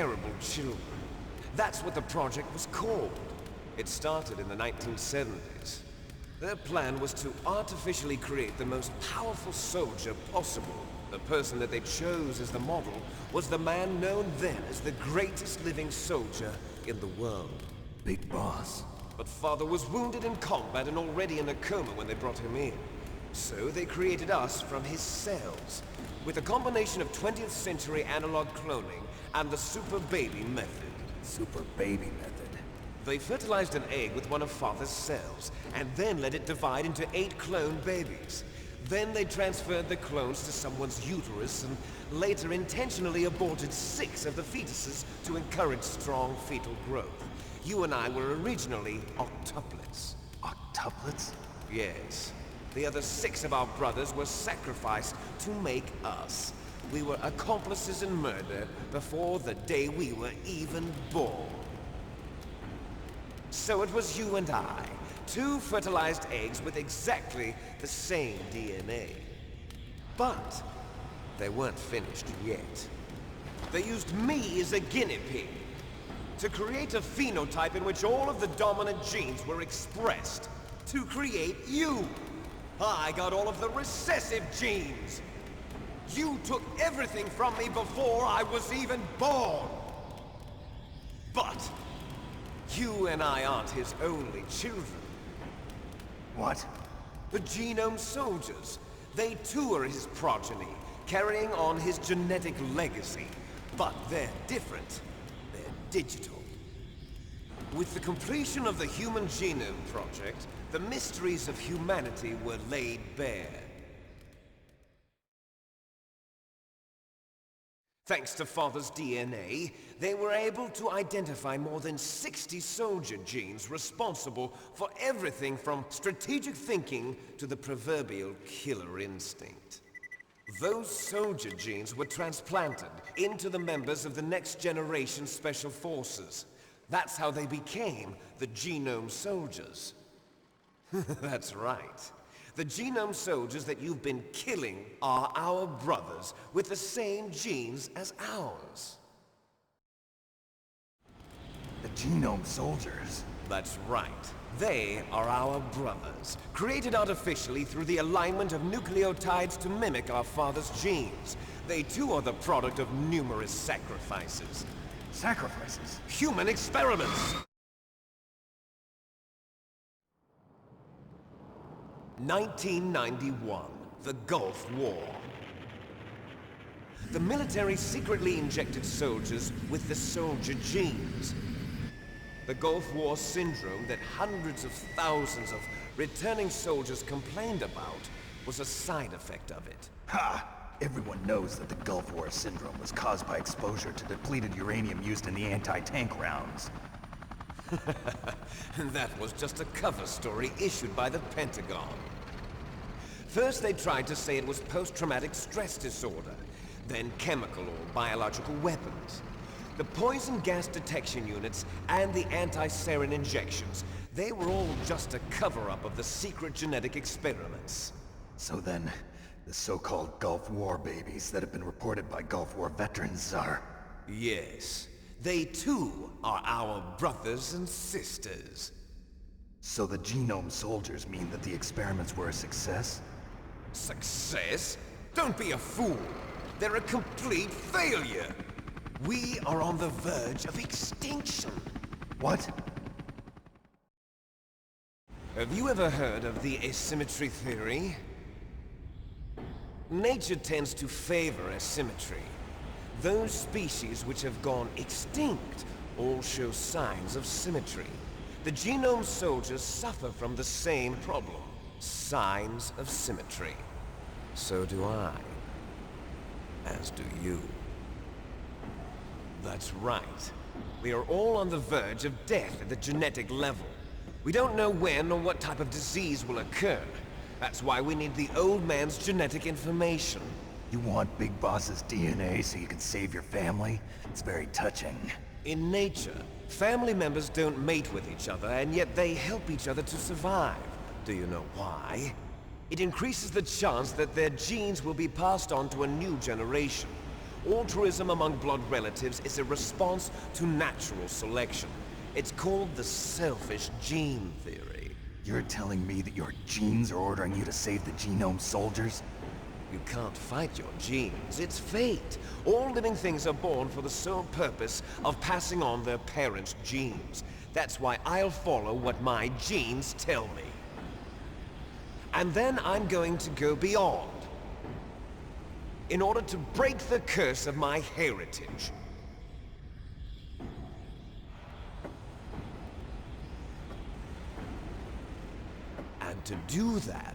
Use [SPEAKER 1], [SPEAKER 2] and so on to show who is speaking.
[SPEAKER 1] terrible children. That's what the project was called. It started in the 1970s. Their plan was to artificially create the most powerful soldier possible. The person that they chose as the model was the man known then as the greatest living soldier in the world.
[SPEAKER 2] Big Boss.
[SPEAKER 1] But Father was wounded in combat and already in a coma when they brought him in. So they created us from his cells, with a combination of 20th century analog cloning and the Super Baby method.
[SPEAKER 2] Super Baby method.
[SPEAKER 1] They fertilized an egg with one of Father's cells, and then let it divide into 8 clone babies. Then they transferred the clones to someone's uterus and later intentionally aborted 6 of the fetuses to encourage strong fetal growth. You and I were originally octuplets.
[SPEAKER 2] Octuplets?
[SPEAKER 1] Yes. The other 6 of our brothers were sacrificed to make us. We were accomplices in murder before the day we were even born. So it was you and I, 2 fertilized eggs with exactly the same DNA. But they weren't finished yet. They used me as a guinea pig to create a phenotype in which all of the dominant genes were expressed. To create you! I got all of the recessive genes! You took everything from me before I was even born! But you and I aren't his only children.
[SPEAKER 2] What?
[SPEAKER 1] The Genome Soldiers. They too are his progeny, carrying on his genetic legacy. But they're different. They're digital. With the completion of the Human Genome Project, the mysteries of humanity were laid bare. Thanks to Father's DNA, they were able to identify more than 60 soldier genes responsible for everything from strategic thinking to the proverbial killer instinct. Those soldier genes were transplanted into the members of the next generation Special Forces. That's how they became the Genome Soldiers. That's right. The Genome Soldiers that you've been killing are our brothers with the same genes as ours.
[SPEAKER 2] The Genome Soldiers?
[SPEAKER 1] That's right. They are our brothers, created artificially through the alignment of nucleotides to mimic our father's genes. They too are the product of numerous sacrifices.
[SPEAKER 2] Sacrifices?
[SPEAKER 1] Human experiments! 1991, the Gulf War. The military secretly injected soldiers with the soldier genes. The Gulf War syndrome that hundreds of thousands of returning soldiers complained about was a side effect of it.
[SPEAKER 2] Ha! Everyone knows that the Gulf War syndrome was caused by exposure to depleted uranium used in the anti-tank rounds.
[SPEAKER 1] That was just a cover story issued by the Pentagon. First they tried to say it was post-traumatic stress disorder, then chemical or biological weapons. The poison gas detection units and the anti-sarin injections, they were all just a cover-up of the secret genetic experiments.
[SPEAKER 2] So then, the so-called Gulf War babies that have been reported by Gulf War veterans are...
[SPEAKER 1] Yes. They too are our brothers and sisters.
[SPEAKER 2] So the Genome Soldiers mean that the experiments were a success?
[SPEAKER 1] Success? Don't be a fool. They're a complete failure. We are on the verge of extinction.
[SPEAKER 2] What?
[SPEAKER 1] Have you ever heard of the asymmetry theory? Nature tends to favor asymmetry. Those species which have gone extinct all show signs of symmetry. The Genome Soldiers suffer from the same problem. Signs of symmetry. So do I. As do you. That's right. We are all on the verge of death at the genetic level. We don't know when or what type of disease will occur. That's why we need the old man's genetic information.
[SPEAKER 2] You want Big Boss's DNA so you can save your family? It's very touching.
[SPEAKER 1] In nature, family members don't mate with each other, and yet they help each other to survive. Do you know why? It increases the chance that their genes will be passed on to a new generation. Altruism among blood relatives is a response to natural selection. It's called the selfish gene theory.
[SPEAKER 2] You're telling me that your genes are ordering you to save the Genome Soldiers?
[SPEAKER 1] You can't fight your genes. It's fate. All living things are born for the sole purpose of passing on their parents' genes. That's why I'll follow what my genes tell me. And then I'm going to go beyond, in order to break the curse of my heritage. And to do that,